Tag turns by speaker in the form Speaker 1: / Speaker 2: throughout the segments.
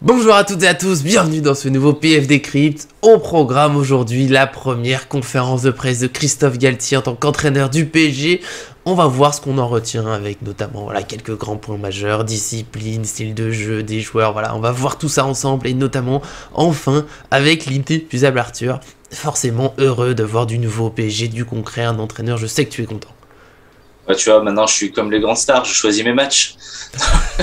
Speaker 1: Bonjour à toutes et à tous, bienvenue dans ce nouveau PF Décrypte. Au programme aujourd'hui, la première conférence de presse de Christophe Galtier en tant qu'entraîneur du PSG. On va voir ce qu'on en retient avec notamment quelques grands points majeurs, discipline, style de jeu des joueurs, on va voir tout ça ensemble et notamment enfin avec l'inépuisable Arthur. Forcément heureux de voir du nouveau au PSG, du concret, un entraîneur, je sais que tu es content.
Speaker 2: Bah, tu vois, maintenant je suis comme les grandes stars, je choisis mes matchs.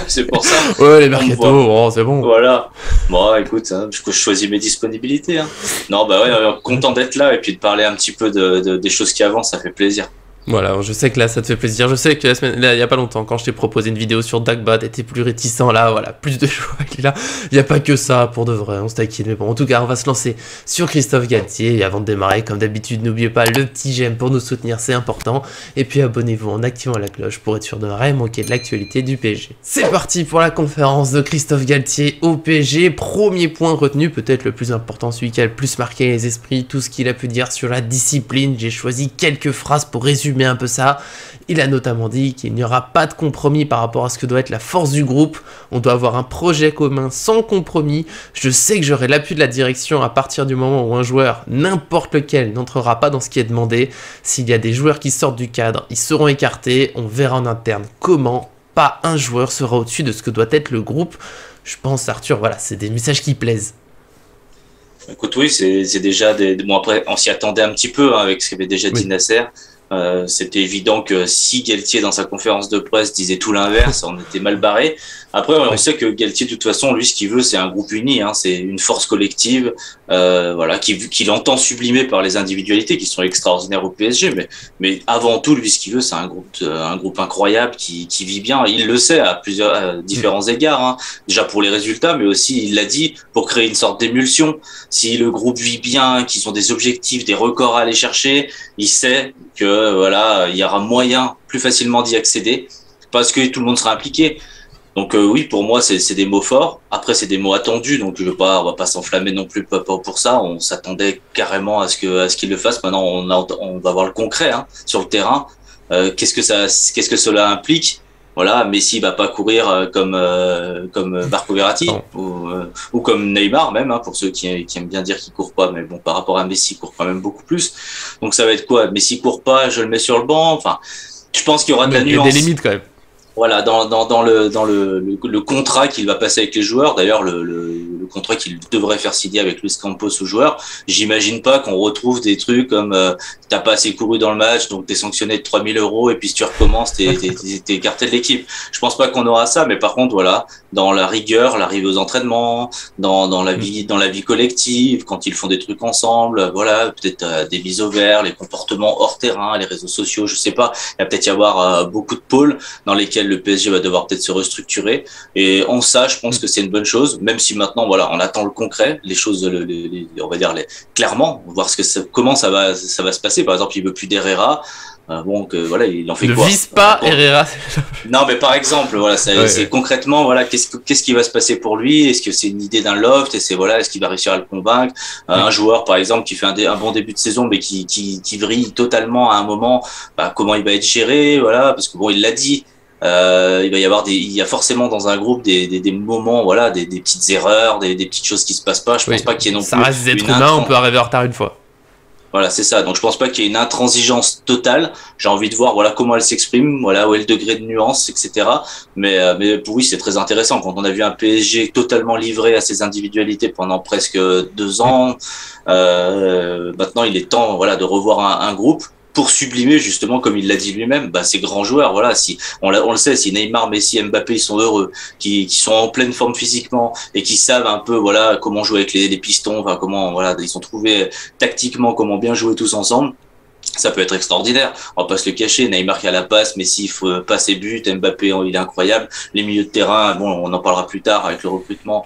Speaker 2: C'est pour ça.
Speaker 1: Ouais, les mercato, c'est bon.
Speaker 2: Voilà. Bon, écoute, je choisis mes disponibilités. Non, bah ouais, content d'être là et puis de parler un petit peu des choses qui avancent, ça fait plaisir.
Speaker 1: Voilà, je sais que là ça te fait plaisir. Je sais que la semaine, là, il y a pas longtemps, quand je t'ai proposé une vidéo sur Dagba, t'étais plus réticent. Là, plus de choix qu'il a. Il y a pas que ça pour de vrai, on se taquine. Mais bon, en tout cas, on va se lancer sur Christophe Galtier. Et avant de démarrer, comme d'habitude, n'oubliez pas le petit j'aime pour nous soutenir, c'est important. Et puis abonnez-vous en activant la cloche pour être sûr de ne rien manquer de l'actualité du PSG. C'est parti pour la conférence de Christophe Galtier au PSG. Premier point retenu, peut-être le plus important, celui qui a le plus marqué les esprits, tout ce qu'il a pu dire sur la discipline. J'ai choisi quelques phrases pour résumer un peu ça. Il a notamment dit qu'il n'y aura pas de compromis par rapport à ce que doit être la force du groupe. On doit avoir un projet commun sans compromis. Je sais que j'aurai l'appui de la direction à partir du moment où un joueur, n'importe lequel, n'entrera pas dans ce qui est demandé. S'il y a des joueurs qui sortent du cadre, ils seront écartés. On verra en interne comment. Pas un joueur sera au-dessus de ce que doit être le groupe. Je pense, Arthur, c'est des messages qui plaisent.
Speaker 2: Écoute, oui, c'est déjà Bon, après, on s'y attendait un petit peu avec ce qu'avait déjà dit Nasser. C'était évident que si Galtier dans sa conférence de presse disait tout l'inverse, on était mal barré. Après, on sait que Galtier, de toute façon, lui, ce qu'il veut, c'est un groupe uni, c'est une force collective, qu'il entend sublimer par les individualités qui sont extraordinaires au PSG. Mais avant tout, lui, ce qu'il veut, c'est un groupe incroyable qui vit bien. Il le sait à différents égards, déjà pour les résultats, mais aussi, il l'a dit, pour créer une sorte d'émulsion. Si le groupe vit bien, qu'ils ont des objectifs, des records à aller chercher, il sait que il y aura moyen plus facilement d'y accéder parce que tout le monde sera impliqué. Donc oui, pour moi, c'est des mots forts. Après, c'est des mots attendus, donc on va pas s'enflammer non plus pour ça. On s'attendait carrément à ce qu'il le fasse. Maintenant, on va voir le concret sur le terrain. Qu'est-ce que cela implique? Messi va pas courir comme Marco Verratti ou comme Neymar même, pour ceux qui aiment bien dire qu'il court pas, mais bon, par rapport à Messi, il court quand même beaucoup plus. Donc ça va être quoi? Messi court pas, je le mets sur le banc. Enfin, je pense qu'il y aura de la nuance.
Speaker 1: Il y a des limites quand même.
Speaker 2: Voilà, dans le contrat qu'il va passer avec les joueurs. D'ailleurs, le contrat qu'il devrait faire signer avec Luis Campos aux joueurs, j'imagine pas qu'on retrouve des trucs comme t'as pas assez couru dans le match, donc t'es sanctionné de 3 000 €, et puis si tu recommences, t'es écarté de l'équipe. Je pense pas qu'on aura ça, mais par contre, dans la rigueur, l'arrivée aux entraînements, dans la vie collective, quand ils font des trucs ensemble, peut-être des mises au vert, les comportements hors terrain, les réseaux sociaux, je sais pas. Il va peut-être y avoir beaucoup de pôles dans lesquels le PSG va devoir peut-être se restructurer. Et en ça, je pense que c'est une bonne chose, même si maintenant, on attend le concret, les choses, on va dire clairement, voir comment ça va se passer. Par exemple, il veut plus d'Herrera. Il en fait quoi?
Speaker 1: Ne vise pas Herrera.
Speaker 2: Non, mais par exemple, c'est concrètement, qu'est-ce qui va se passer pour lui? Est-ce que c'est une idée d'un loft? Et est-ce qu'il va réussir à le convaincre? Un joueur, par exemple, qui fait un bon début de saison, mais qui vrille totalement à un moment, comment il va être géré? Parce que il l'a dit. Il y a forcément dans un groupe des moments, des petites erreurs, des petites choses qui se passent pas. Je pense pas qu'il y ait non plus.
Speaker 1: Ça reste des êtres humains, on peut arriver en retard une fois.
Speaker 2: Voilà, c'est ça. Donc je pense pas qu'il y ait une intransigeance totale. J'ai envie de voir comment elle s'exprime, où est le degré de nuance, etc. Mais oui, c'est très intéressant. Quand on a vu un PSG totalement livré à ses individualités pendant presque 2 ans, maintenant il est temps de revoir un groupe pour sublimer, justement, comme il l'a dit lui-même, ces grands joueurs. Si on le sait, si Neymar, Messi, Mbappé, ils sont heureux, qui sont en pleine forme physiquement et qui savent un peu comment jouer avec les pistons, ils ont trouvé tactiquement comment bien jouer tous ensemble. Ça peut être extraordinaire, on va pas se le cacher. Neymar qui a la passe, Messi il faut pas ses buts, Mbappé il est incroyable. Les milieux de terrain, on en parlera plus tard avec le recrutement.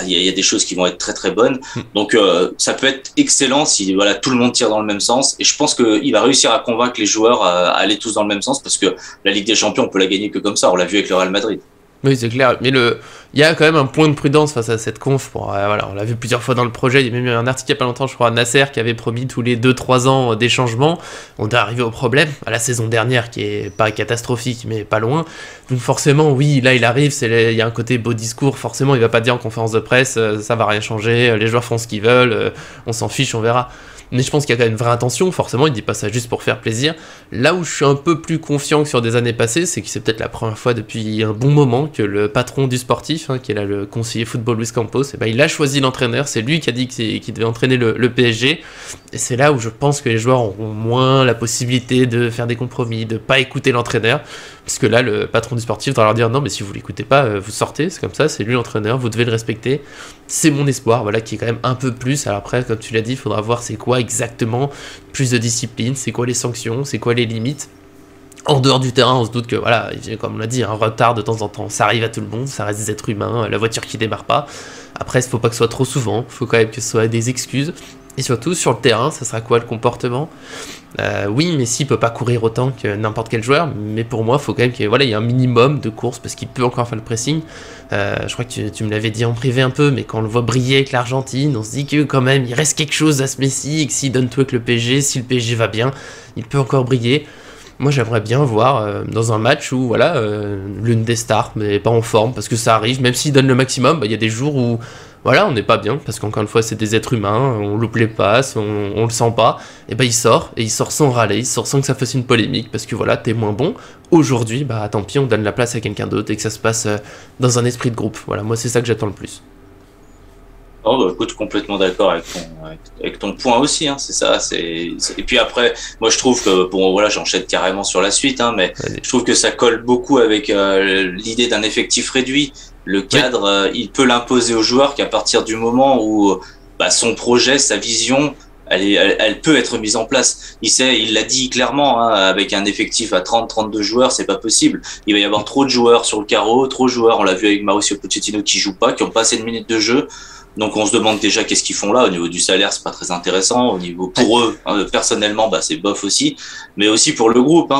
Speaker 2: Il y a des choses qui vont être très très bonnes. Donc ça peut être excellent si tout le monde tire dans le même sens. Et je pense qu'il va réussir à convaincre les joueurs à aller tous dans le même sens, parce que la Ligue des Champions on peut la gagner que comme ça. On l'a vu avec le Real Madrid.
Speaker 1: Oui, c'est clair, mais il y a quand même un point de prudence face à cette conf. Voilà, on l'a vu plusieurs fois dans le projet, il y a même eu un article il n'y a pas longtemps, je crois, à Nasser, qui avait promis tous les 2-3 ans des changements. On doit arriver au problème, à la saison dernière, qui est pas catastrophique, mais pas loin. Donc forcément, oui, là il arrive, il y a un côté beau discours, forcément il va pas dire en conférence de presse, ça va rien changer, les joueurs font ce qu'ils veulent, on s'en fiche, on verra. Mais je pense qu'il y a quand même une vraie intention, forcément, il dit pas ça juste pour faire plaisir. Là où je suis un peu plus confiant que sur des années passées, c'est que c'est peut-être la première fois depuis un bon moment que le patron du sportif, qui est là le conseiller football Luis Campos, il a choisi l'entraîneur, c'est lui qui a dit qu'il devait entraîner le PSG, et c'est là où je pense que les joueurs auront moins la possibilité de faire des compromis, de pas écouter l'entraîneur, puisque là, le patron du sportif doit leur dire non, mais si vous l'écoutez pas, vous sortez, c'est comme ça, c'est lui l'entraîneur, vous devez le respecter. C'est mon espoir, voilà, qui est quand même un peu plus. Alors après, comme tu l'as dit, il faudra voir c'est quoi exactement, plus de discipline, c'est quoi les sanctions, c'est quoi les limites. En dehors du terrain, on se doute que, voilà, comme on l'a dit, un retard de temps en temps, ça arrive à tout le monde, ça reste des êtres humains, la voiture qui démarre pas. Après, il faut pas que ce soit trop souvent, il faut quand même que ce soit des excuses. Et surtout, sur le terrain, ça sera quoi le comportement ? Oui, Messi peut pas courir autant que n'importe quel joueur, mais pour moi, il faut quand même qu'il y ait un minimum de course, parce qu'il peut encore faire le pressing. Je crois que tu me l'avais dit en privé un peu, mais quand on le voit briller avec l'Argentine, on se dit que quand même, il reste quelque chose à ce Messi, et que s'il donne tout avec le PSG, si le PSG va bien, il peut encore briller. Moi, j'aimerais bien voir dans un match où, l'une des stars n'est pas en forme, parce que ça arrive, même s'il donne le maximum, il y a des jours où, on n'est pas bien, parce qu'encore une fois, c'est des êtres humains, on loupe les passes, on le sent pas, et il sort sans râler, il sort sans que ça fasse une polémique, parce que t'es moins bon. Aujourd'hui, tant pis, on donne la place à quelqu'un d'autre, et que ça se passe dans un esprit de groupe. Voilà, moi, c'est ça que j'attends le plus.
Speaker 2: Oh, écoute, complètement d'accord avec ton point aussi, c'est ça. Et puis après, moi je trouve que j'enchaîne carrément sur la suite, mais je trouve que ça colle beaucoup avec l'idée d'un effectif réduit. Le cadre, il peut l'imposer aux joueurs qu'à partir du moment où son projet, sa vision, elle peut être mise en place. Il l'a dit clairement, avec un effectif à 30-32 joueurs, c'est pas possible. Il va y avoir trop de joueurs sur le carreau, trop de joueurs. On l'a vu avec Mauricio Pochettino qui joue pas, qui ont pas assez de minutes de jeu. Donc on se demande déjà qu'est-ce qu'ils font là. Au niveau du salaire, c'est pas très intéressant. Au niveau pour eux, personnellement, c'est bof aussi. Mais aussi pour le groupe.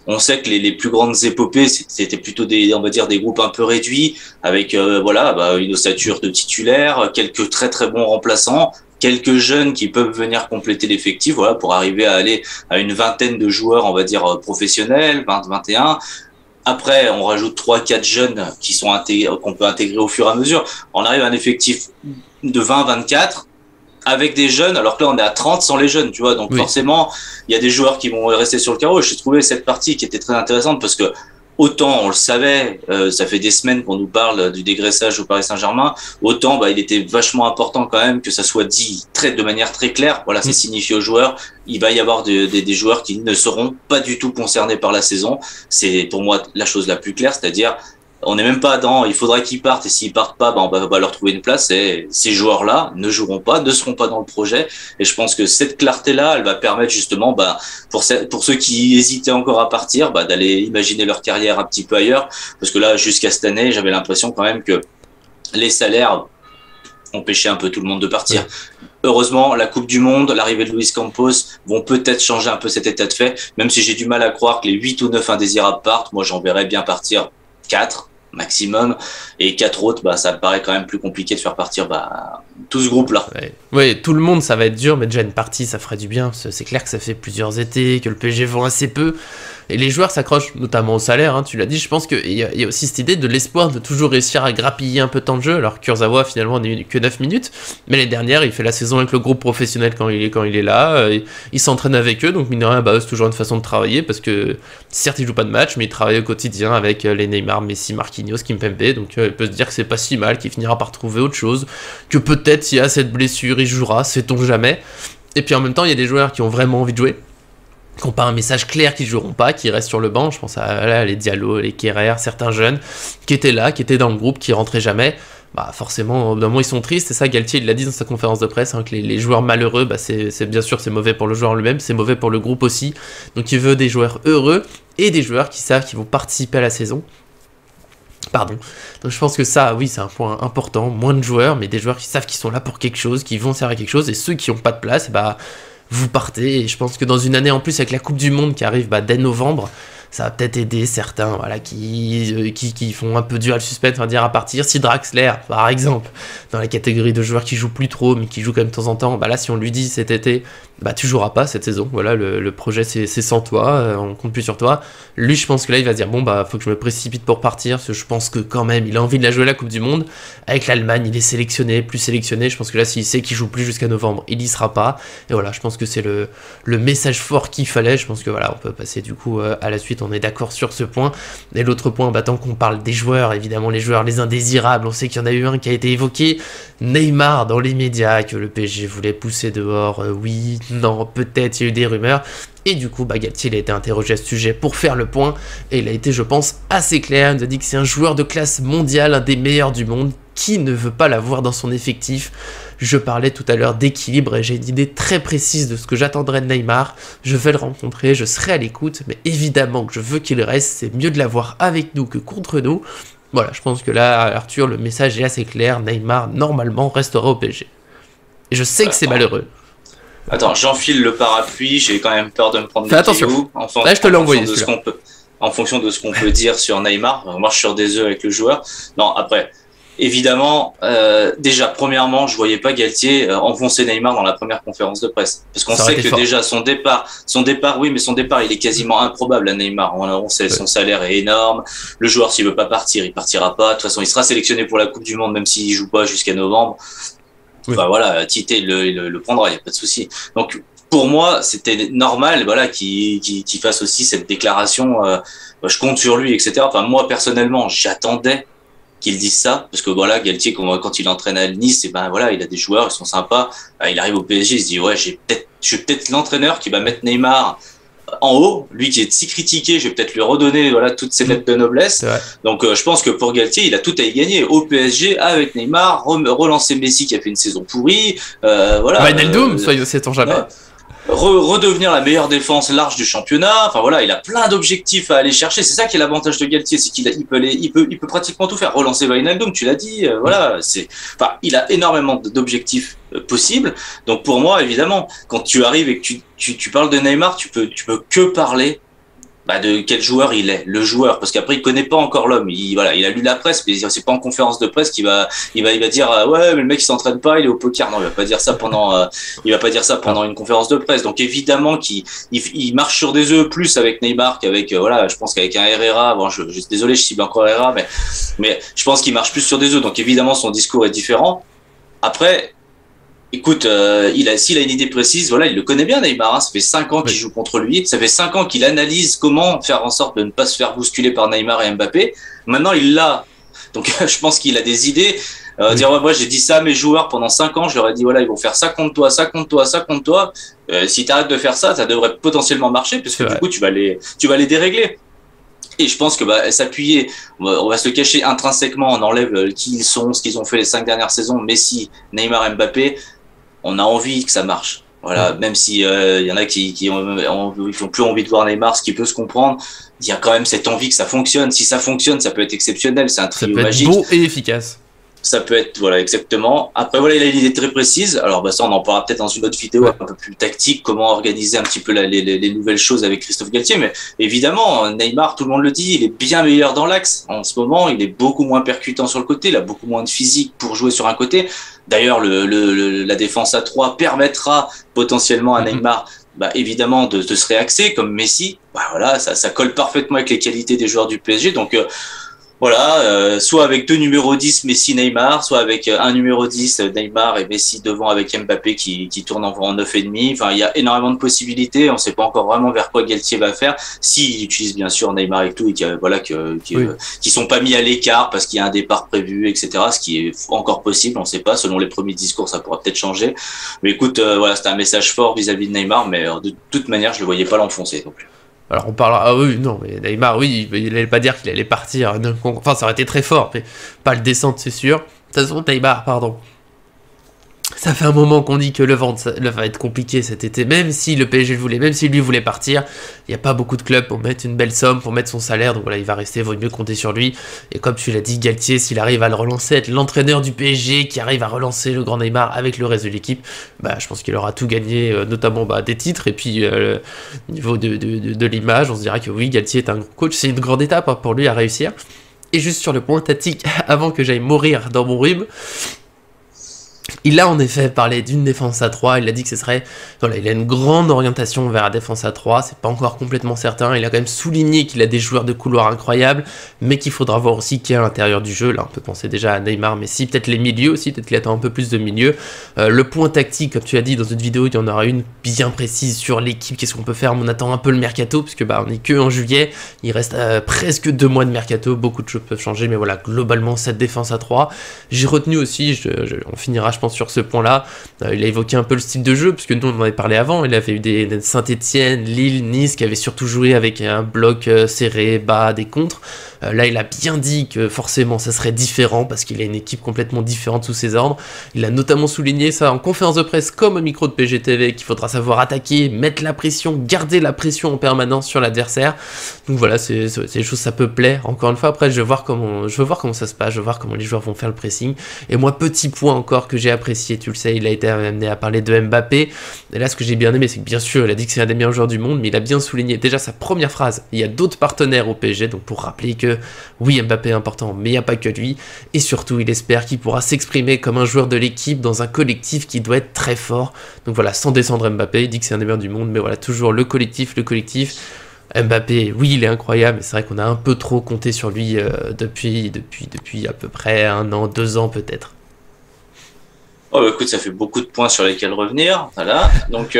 Speaker 2: On sait que les plus grandes épopées, c'était plutôt des groupes un peu réduits, avec une ossature de titulaires, quelques très très bons remplaçants, quelques jeunes qui peuvent venir compléter l'effectif, pour arriver à aller à une vingtaine de joueurs, on va dire professionnels, 20-21. Après, on rajoute 3-4 jeunes qu'on peut intégrer au fur et à mesure. On arrive à un effectif de 20-24 avec des jeunes, alors que là, on est à 30 sans les jeunes, tu vois. Donc, forcément, il y a des joueurs qui vont rester sur le carreau. J'ai trouvé cette partie qui était très intéressante parce que autant on le savait, ça fait des semaines qu'on nous parle du dégraissage au Paris Saint-Germain, autant il était vachement important quand même que ça soit dit de manière très claire. Voilà, c'est signifié aux joueurs, il va y avoir des joueurs qui ne seront pas du tout concernés par la saison. C'est pour moi la chose la plus claire, c'est-à-dire on n'est même pas dans il faudra qu'ils partent, et s'ils partent pas, on va leur trouver une place, et ces joueurs-là ne joueront pas, ne seront pas dans le projet. Et je pense que cette clarté-là, elle va permettre justement pour ceux qui hésitaient encore à partir, d'aller imaginer leur carrière un petit peu ailleurs, parce que là, jusqu'à cette année, j'avais l'impression quand même que les salaires empêchaient un peu tout le monde de partir. Heureusement, la Coupe du Monde, l'arrivée de Luis Campos vont peut-être changer un peu cet état de fait, même si j'ai du mal à croire que les 8 ou 9 indésirables partent. Moi, j'en verrais bien partir 4 maximum, et 4 autres, ça me paraît quand même plus compliqué de faire partir tout ce groupe-là.
Speaker 1: Ouais, tout le monde, ça va être dur, mais déjà une partie, ça ferait du bien. C'est clair que ça fait plusieurs étés, que le PSG vend assez peu, et les joueurs s'accrochent notamment au salaire, tu l'as dit. Je pense qu'il y a aussi cette idée de l'espoir de toujours réussir à grappiller un peu de temps de jeu. Alors Kurzawa, finalement, n'a eu que 9 minutes, mais l'année dernière, il fait la saison avec le groupe professionnel quand il est là, il s'entraîne avec eux, donc mine de rien, c'est toujours une façon de travailler, parce que certes, il joue pas de match, mais il travaille au quotidien avec les Neymar, Messi, Marquinhos, Kimpembe, donc il peut se dire que c'est pas si mal, qu'il finira par trouver autre chose, que peut-être s'il y a cette blessure, il jouera, sait-on jamais. Et puis en même temps, il y a des joueurs qui ont vraiment envie de jouer, qui n'ont pas un message clair qu'ils joueront pas, qui restent sur le banc. Je pense à les Diallo, les Kerrer, certains jeunes qui étaient là, qui étaient dans le groupe, qui rentraient jamais. Forcément, au bout d'un moment, ils sont tristes, et ça, Galtier, il l'a dit dans sa conférence de presse, que les joueurs malheureux, c'est bien sûr, c'est mauvais pour le joueur lui-même, c'est mauvais pour le groupe aussi. Donc il veut des joueurs heureux, et des joueurs qui savent qu'ils vont participer à la saison. Donc je pense que ça, oui, c'est un point important. Moins de joueurs, mais des joueurs qui savent qu'ils sont là pour quelque chose, qui vont servir à quelque chose, et ceux qui n'ont pas de place, vous partez. Et je pense que dans une année en plus, avec la Coupe du Monde qui arrive dès novembre, ça va peut-être aider certains, voilà, qui font un peu dur à le suspense, on va dire, à partir. Si Draxler, par exemple, dans la catégorie de joueurs qui jouent plus trop, mais qui jouent quand même de temps en temps, bah là, si on lui dit cet été, bah tu joueras pas cette saison, voilà, le projet c'est sans toi, on compte plus sur toi. Lui, je pense que là, il va se dire, bon, bah faut que je me précipite pour partir, parce que je pense que quand même, il a envie de la jouer la Coupe du Monde. Avec l'Allemagne, il est sélectionné, plus sélectionné, je pense que là, s'il sait qu'il joue plus jusqu'à novembre, il y sera pas. Et voilà, je pense que c'est le message fort qu'il fallait. Je pense que voilà, on peut passer du coup à la suite, on est d'accord sur ce point. Et l'autre point, bah, tant qu'on parle des joueurs, évidemment les joueurs, les indésirables, on sait qu'il y en a eu un qui a été évoqué, Neymar dans les médias, que le PSG voulait pousser dehors, oui, non, peut-être, il y a eu des rumeurs. Et du coup, Galtier il a été interrogé à ce sujet pour faire le point, et il a été, je pense, assez clair. Il nous a dit que c'est un joueur de classe mondiale, un des meilleurs du monde, qui ne veut pas l'avoir dans son effectif. Je parlais tout à l'heure d'équilibre, et j'ai une idée très précise de ce que j'attendrais de Neymar. Je vais le rencontrer, je serai à l'écoute, mais évidemment que je veux qu'il reste, c'est mieux de l'avoir avec nous que contre nous. Voilà, je pense que là, Arthur, le message est assez clair, Neymar, normalement, restera au PSG. Et je sais que c'est malheureux.
Speaker 2: Attends, j'enfile le parapluie, j'ai quand même peur de me prendre
Speaker 1: des attention. Là, je te l'ai envoyé,
Speaker 2: en fonction de ce qu'on peut dire sur Neymar. Moi, je suis sur des œufs avec le joueur. Non, après, évidemment, déjà, premièrement, je voyais pas Galtier enfoncer Neymar dans la première conférence de presse. Parce qu'on sait que fort. Déjà, son départ, oui, mais son départ, il est quasiment improbable à Neymar. On sait, son salaire est énorme. Le joueur, s'il veut pas partir, il partira pas. De toute façon, il sera sélectionné pour la Coupe du Monde, même s'il joue pas jusqu'à novembre. Oui. Enfin, voilà, Tite le prendra, il n'y a pas de souci. Donc, pour moi, c'était normal, voilà, qu'il fasse aussi cette déclaration. Je compte sur lui, etc. Enfin, moi, personnellement, j'attendais qu'il dise ça, parce que voilà, Galtier, quand il entraîne à Nice, et ben voilà, il a des joueurs, ils sont sympas. Il arrive au PSG, il se dit ouais, je suis peut-être l'entraîneur qui va mettre Neymar en haut, lui qui est si critiqué, je vais peut-être lui redonner voilà toutes ses lettres de noblesse. Donc je pense que pour Galtier, il a tout à y gagner au PSG avec Neymar, relancer Messi qui a fait une saison pourrie, voilà.
Speaker 1: Wijnaldum, sait-on jamais.
Speaker 2: Redevenir la meilleure défense large du championnat. Enfin voilà, il a plein d'objectifs à aller chercher. C'est ça qui est l'avantage de Galtier, c'est qu'il peut pratiquement tout faire. Relancer Wijnaldum, tu l'as dit. Voilà, il a énormément d'objectifs possibles. Donc pour moi, évidemment, quand tu arrives et que tu parles de Neymar, tu peux que parler de quel joueur il est, le joueur, parce qu'après il connaît pas encore l'homme. Il a lu la presse, mais c'est pas en conférence de presse qu'il va dire ouais, mais le mec il s'entraîne pas, il est au poker. Non, il va pas dire ça pendant une conférence de presse. Donc évidemment qu'il marche sur des œufs plus avec Neymar qu'avec je pense qu'avec un Herrera. Bon, désolé, je cible encore Herrera, mais je pense qu'il marche plus sur des œufs. Donc évidemment son discours est différent. Après, écoute, s'il a une idée précise, voilà, il le connaît bien Neymar, hein, ça fait 5 ans qu'il joue contre lui, ça fait 5 ans qu'il analyse comment faire en sorte de ne pas se faire bousculer par Neymar et Mbappé. Maintenant, il l'a. Donc je pense qu'il a des idées. Dire moi j'ai dit ça à mes joueurs pendant 5 ans, je leur ai dit voilà, ils vont faire ça contre toi, ça contre toi, ça contre toi. Si tu arrêtes de faire ça, ça devrait potentiellement marcher, parce que du coup tu vas les dérégler. Et je pense que s'appuyer, on va se le cacher intrinsèquement, on enlève qui ils sont, ce qu'ils ont fait les 5 dernières saisons, Messi, Neymar, Mbappé. On a envie que ça marche. Voilà, même si y en a qui ont plus envie de voir Neymar, ce qui peut se comprendre, il y a quand même cette envie que ça fonctionne. Si ça fonctionne, ça peut être exceptionnel, c'est un trio magique.
Speaker 1: Ça peut être beau et efficace.
Speaker 2: Ça peut être, voilà, exactement. Après, voilà, il a une idée très précise. Alors, ça, on en parlera peut-être dans une autre vidéo un peu plus tactique, comment organiser un petit peu les nouvelles choses avec Christophe Galtier. Mais évidemment, Neymar, tout le monde le dit, il est bien meilleur dans l'axe. En ce moment, il est beaucoup moins percutant sur le côté. Il a beaucoup moins de physique pour jouer sur un côté. D'ailleurs, la défense à 3 permettra potentiellement à Neymar, évidemment, de se réaxer comme Messi. Voilà, ça colle parfaitement avec les qualités des joueurs du PSG. Donc, voilà, soit avec 2 numéros 10 Messi Neymar, soit avec un numéro 10 Neymar et Messi devant avec Mbappé qui tourne en 9,5. Enfin, il y a énormément de possibilités. On ne sait pas encore vraiment vers quoi Galtier va faire. S'il utilise bien sûr Neymar et tout, et qui sont pas mis à l'écart parce qu'il y a un départ prévu, etc. Ce qui est encore possible, on ne sait pas. Selon les premiers discours, ça pourra peut-être changer. Mais écoute, voilà, c'était un message fort vis-à-vis de Neymar, mais de toute manière, je le voyais pas l'enfoncer non plus.
Speaker 1: Alors on parlera, ah oui, non, mais Neymar, oui, il allait pas dire qu'il allait partir, enfin ça aurait été très fort, mais pas le descendre, c'est sûr. De toute façon, Neymar, pardon. Ça fait un moment qu'on dit que le vent va être compliqué cet été, même si le PSG le voulait, même si lui voulait partir, il n'y a pas beaucoup de clubs pour mettre une belle somme, pour mettre son salaire, donc voilà, il va rester, vaut mieux compter sur lui. Et comme tu l'as dit, Galtier, s'il arrive à le relancer, être l'entraîneur du PSG, qui arrive à relancer le grand Neymar avec le reste de l'équipe, bah, je pense qu'il aura tout gagné, notamment des titres, et puis au niveau de l'image, on se dira que oui, Galtier est un gros coach, c'est une grande étape pour lui à réussir. Et juste sur le point tactique, avant que j'aille mourir dans mon rhume, il a en effet parlé d'une défense à 3, il a dit que ce serait... Voilà, il a une grande orientation vers la défense à 3, c'est pas encore complètement certain, il a quand même souligné qu'il a des joueurs de couloir incroyables, mais qu'il faudra voir aussi qui est à l'intérieur du jeu, là on peut penser déjà à Neymar, Messi, peut-être les milieux aussi, peut-être qu'il attend un peu plus de milieux. Le point tactique, comme tu as dit dans une vidéo, il y en aura une bien précise sur l'équipe, qu'est-ce qu'on peut faire, on attend un peu le mercato, parce que on est que en juillet, il reste presque 2 mois de mercato, beaucoup de choses peuvent changer, mais voilà, globalement cette défense à 3, j'ai retenu aussi, on finira je pense sur ce point-là, il a évoqué un peu le style de jeu, puisque nous on en avait parlé avant, il avait eu des Saint-Etienne, Lille, Nice, qui avaient surtout joué avec un bloc serré, bas, des contres. Là il a bien dit que forcément ça serait différent, parce qu'il a une équipe complètement différente sous ses ordres. Il a notamment souligné ça en conférence de presse comme au micro de PGTV, qu'il faudra savoir attaquer, mettre la pression, garder la pression en permanence sur l'adversaire. Donc voilà, c'est des choses, ça peut plaire. Encore une fois, après je veux voir comment ça se passe, je veux voir comment les joueurs vont faire le pressing. Et moi, petit point encore que j'ai apprécié, tu le sais, il a été amené à parler de Mbappé. Et là, ce que j'ai bien aimé, c'est que bien sûr, il a dit que c'est un des meilleurs joueurs du monde, mais il a bien souligné déjà sa première phrase. Il y a d'autres partenaires au PSG, donc pour rappeler que oui, Mbappé est important, mais il n'y a pas que lui. Et surtout, il espère qu'il pourra s'exprimer comme un joueur de l'équipe dans un collectif qui doit être très fort. Donc voilà, sans descendre Mbappé, il dit que c'est un des meilleurs du monde, mais voilà, toujours le collectif. Mbappé, oui, il est incroyable, mais c'est vrai qu'on a un peu trop compté sur lui depuis à peu près 1 an, 2 ans peut-être.
Speaker 2: Oh, écoute, ça fait beaucoup de points sur lesquels revenir, voilà. Donc,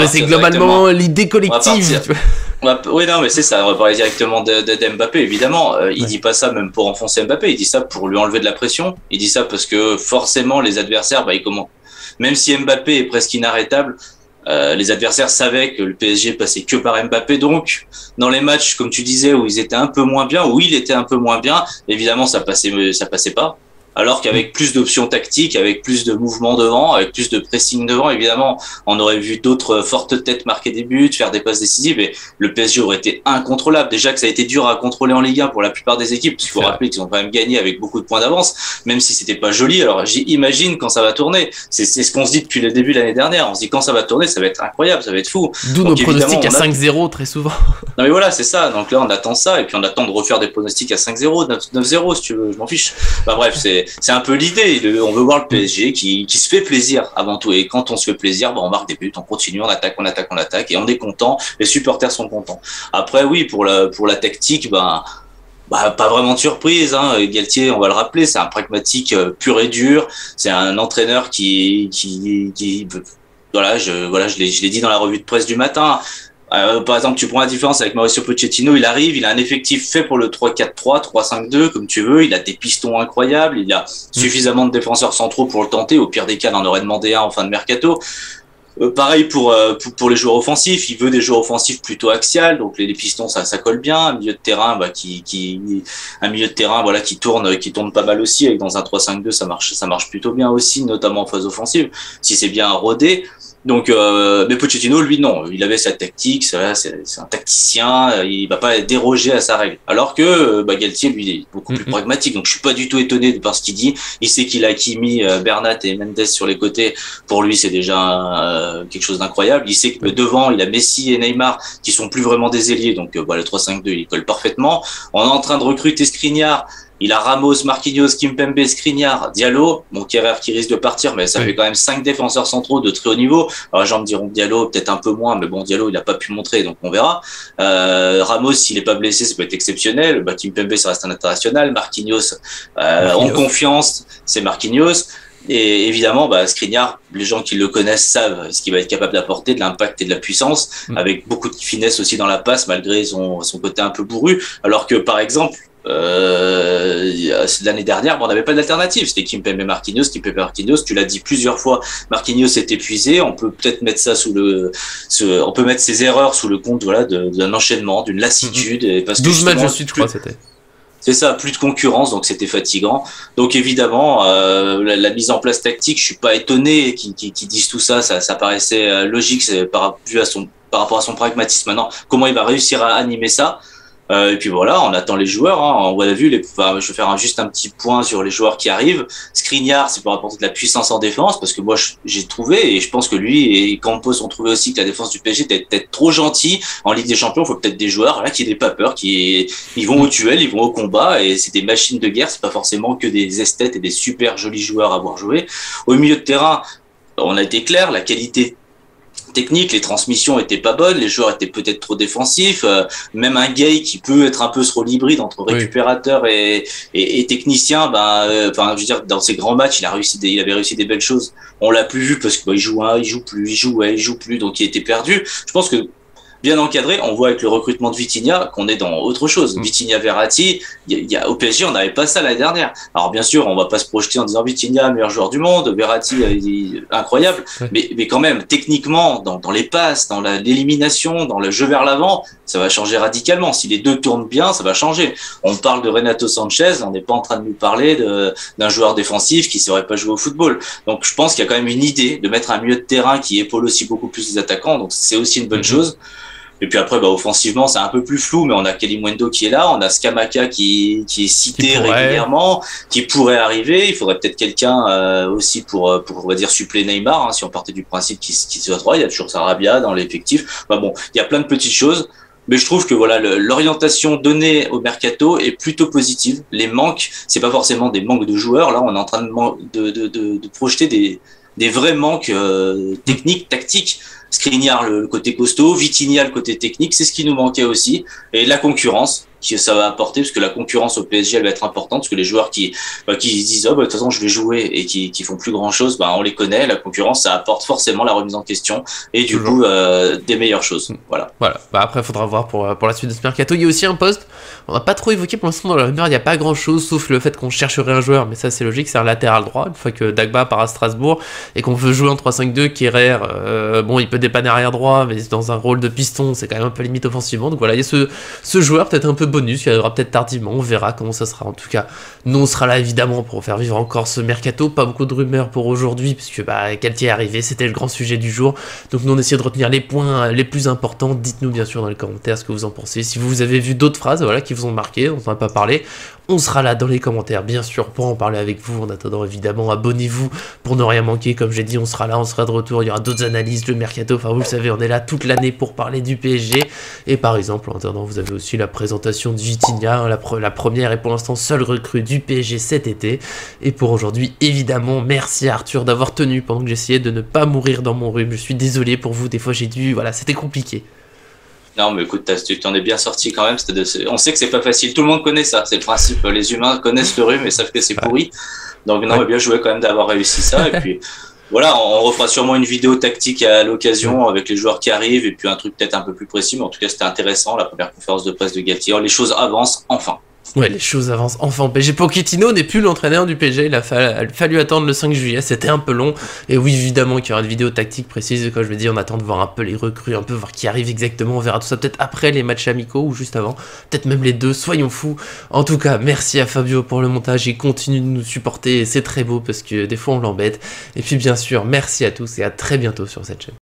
Speaker 1: c'est globalement l'idée collective.
Speaker 2: Oui, non, mais c'est ça. On va parler directement de Mbappé, évidemment. Il dit pas ça même pour enfoncer Mbappé. Il dit ça pour lui enlever de la pression. Il dit ça parce que forcément, les adversaires, même si Mbappé est presque inarrêtable, les adversaires savaient que le PSG passait que par Mbappé. Donc, dans les matchs, comme tu disais, où ils étaient un peu moins bien, où il était un peu moins bien, évidemment, ça passait pas. Alors qu'avec plus d'options tactiques, avec plus de mouvements devant, avec plus de pressing devant, évidemment, on aurait vu d'autres fortes têtes marquer des buts, faire des passes décisives, et le PSG aurait été incontrôlable. Déjà que ça a été dur à contrôler en Ligue 1 pour la plupart des équipes, parce qu'il faut rappeler qu'ils ont quand même gagné avec beaucoup de points d'avance, même si c'était pas joli. Alors j'imagine quand ça va tourner, c'est ce qu'on se dit depuis le début de l'année dernière, on se dit quand ça va tourner, ça va être incroyable, ça va être fou.
Speaker 1: D'où nos pronostics à 5-0 très souvent.
Speaker 2: Non mais voilà, c'est ça, donc là on attend ça, et puis on attend de refaire des pronostics à 5-0, 9-0 si tu veux, je m'en fiche. Bref, c'est un peu l'idée. On veut voir le PSG qui se fait plaisir avant tout. Et quand on se fait plaisir, on marque des buts, on continue, on attaque, et on est content. Les supporters sont contents. Après, oui, pour la tactique, pas vraiment de surprise. Galtier, on va le rappeler, c'est un pragmatique pur et dur. C'est un entraîneur qui je l'ai dit dans la revue de presse du matin. Par exemple, tu prends la différence avec Mauricio Pochettino, il arrive, il a un effectif fait pour le 3-4-3, 3-5-2, comme tu veux, il a des pistons incroyables, il a suffisamment de défenseurs centraux pour le tenter, au pire des cas, il en aurait demandé un en fin de mercato. Pareil pour les joueurs offensifs, il veut des joueurs offensifs plutôt axial, donc les pistons ça colle bien, un milieu de terrain qui tourne pas mal aussi, avec dans un 3-5-2 ça marche plutôt bien aussi, notamment en phase offensive, si c'est bien rodé. Donc, mais Pochettino, lui, non, il avait sa tactique, c'est un tacticien, il va pas déroger à sa règle. Alors que Galtier, lui, est beaucoup plus pragmatique. Donc, je suis pas du tout étonné de par ce qu'il dit. Il sait qu'il a mis Bernat et Mendes sur les côtés. Pour lui, c'est déjà quelque chose d'incroyable. Il sait que devant, il a Messi et Neymar qui sont plus vraiment des ailiers. Donc, le 3-5-2, il colle parfaitement. On est en train de recruter Skriniar. Il a Ramos, Marquinhos, Kimpembe, Skriniar, Diallo, Kerrer qui risque de partir, mais ça fait quand même 5 défenseurs centraux de très haut niveau. Alors les gens me diront Diallo peut-être un peu moins, mais Diallo il a pas pu montrer, donc on verra. Ramos, s'il est pas blessé, ça peut être exceptionnel. Kimpembe, ça reste un international. Marquinhos, en confiance, c'est Marquinhos. Et évidemment, Skriniar, les gens qui le connaissent savent ce qu'il va être capable d'apporter, de l'impact et de la puissance, avec beaucoup de finesse aussi dans la passe, malgré son côté un peu bourru. Alors que, par exemple, l'année dernière, on n'avait pas d'alternative. C'était Kimpembe et Marquinhos. Tu l'as dit plusieurs fois. Marquinhos est épuisé. On peut peut-être mettre ça on peut mettre ses erreurs sous le compte, d'un enchaînement, d'une lassitude. Parce
Speaker 1: 12 matchs de suite, je crois, c'était.
Speaker 2: C'est ça, plus de concurrence, donc c'était fatigant. Donc évidemment, la mise en place tactique, je suis pas étonné qu'ils disent tout ça, ça paraissait logique par rapport à son pragmatisme. Maintenant, comment il va réussir à animer ça? Et puis voilà, on attend les joueurs. Hein. On a vu, je vais faire juste un petit point sur les joueurs qui arrivent. Skriniar, c'est pour apporter de la puissance en défense, parce que moi j'ai trouvé, et je pense que lui et Campos ont trouvé aussi que la défense du PSG était peut-être trop gentille. En Ligue des Champions, il faut peut-être des joueurs là qui n'aient pas peur, ils vont au duel, ils vont au combat, et c'est des machines de guerre. C'est pas forcément que des esthètes et des super jolis joueurs à voir jouer. Au milieu de terrain, on a été clair, la qualité technique, les transmissions étaient pas bonnes, les joueurs étaient peut-être trop défensifs, même un Gay qui peut être un peu ce rôle hybride entre récupérateur et technicien, je veux dire, dans ses grands matchs, il avait réussi des belles choses. On l'a plus vu parce que il joue plus, donc il était perdu. Je pense que bien encadré, on voit avec le recrutement de Vitinha qu'on est dans autre chose. Vitinha, Verratti, au PSG, on n'avait pas ça l'année dernière. Alors bien sûr, on va pas se projeter en disant Vitinha, meilleur joueur du monde, Verratti, incroyable, mais quand même, techniquement, dans les passes, dans l'élimination, dans le jeu vers l'avant, ça va changer radicalement. Si les deux tournent bien, ça va changer. On parle de Renato Sanchez, on n'est pas en train de nous parler d'un joueur défensif qui ne saurait pas jouer au football. Donc je pense qu'il y a quand même une idée de mettre un milieu de terrain qui épaule aussi beaucoup plus les attaquants, donc c'est aussi une bonne chose. Et puis après, offensivement, c'est un peu plus flou, mais on a Kalimundo qui est là, on a Scamacca qui est cité régulièrement, qui pourrait arriver. Il faudrait peut-être quelqu'un aussi pour on va dire suppléer Neymar, hein, si on partait du principe qu'il soit droit. Il y a toujours Sarabia dans l'effectif. Il y a plein de petites choses. Mais je trouve que voilà, l'orientation donnée au mercato est plutôt positive. Les manques, c'est pas forcément des manques de joueurs. Là, on est en train de projeter des vrais manques techniques, tactiques. Skriniar, le côté costaud, Vitinha, le côté technique, c'est ce qui nous manquait aussi. Et la concurrence, ça va apporter, parce que la concurrence au PSG, elle va être importante, parce que les joueurs qui disent, de toute façon, je vais jouer, et qui font plus grand chose, on les connaît. La concurrence, ça apporte forcément la remise en question, et du coup, des meilleures choses. Voilà.
Speaker 1: Après, il faudra voir pour la suite de ce mercato. Il y a aussi un poste, on n'a pas trop évoqué pour l'instant dans la rumeur, il n'y a pas grand chose, sauf le fait qu'on chercherait un joueur, mais ça, c'est logique, c'est un latéral droit. Une fois que Dagba part à Strasbourg, et qu'on veut jouer en 3-5-2, Kerrer, il peut dépanner arrière droit, mais dans un rôle de piston, c'est quand même un peu limite offensivement. Donc voilà, il y a ce joueur peut-être un peu bonus qui arrivera peut-être tardivement, on verra comment ça sera. En tout cas, nous on sera là évidemment pour faire vivre encore ce mercato. Pas beaucoup de rumeurs pour aujourd'hui, puisque Galtier est arrivé, c'était le grand sujet du jour. Donc nous on essaie de retenir les points les plus importants. Dites-nous bien sûr dans les commentaires ce que vous en pensez. Si vous avez vu d'autres phrases qui vous ont marqué, on n'en a pas parlé, on sera là dans les commentaires bien sûr pour en parler avec vous. En attendant évidemment, abonnez-vous pour ne rien manquer. Comme j'ai dit, on sera là, on sera de retour, il y aura d'autres analyses, le mercato, vous le savez, on est là toute l'année pour parler du PSG. Et par exemple, en attendant, vous avez aussi la présentation de Vitinha, la première et pour l'instant seule recrue du PSG cet été. Et pour aujourd'hui, évidemment, merci à Arthur d'avoir tenu pendant que j'essayais de ne pas mourir dans mon rhume. Je suis désolé pour vous, des fois j'ai dû, c'était compliqué.
Speaker 2: Non, mais écoute, tu t'en es bien sorti quand même. On sait que c'est pas facile. Tout le monde connaît ça. C'est le principe. Les humains connaissent le rhume et savent que c'est pourri. Donc, non, mais bien joué quand même d'avoir réussi ça. Et puis, voilà, on refera sûrement une vidéo tactique à l'occasion avec les joueurs qui arrivent et puis un truc peut-être un peu plus précis. Mais en tout cas, c'était intéressant. La première conférence de presse de Galtier. Les choses avancent enfin.
Speaker 1: Ouais, les choses avancent enfin. PSG Pochettino n'est plus l'entraîneur du PSG, il a fallu attendre le 5 juillet, c'était un peu long. Et oui, évidemment qu'il y aura une vidéo tactique précise, comme je l'ai dit, on attend de voir un peu les recrues, un peu voir qui arrive exactement, on verra tout ça peut-être après les matchs amicaux ou juste avant, peut-être même les deux, soyons fous. En tout cas, merci à Fabio pour le montage, il continue de nous supporter et c'est très beau parce que des fois on l'embête. Et puis bien sûr, merci à tous et à très bientôt sur cette chaîne.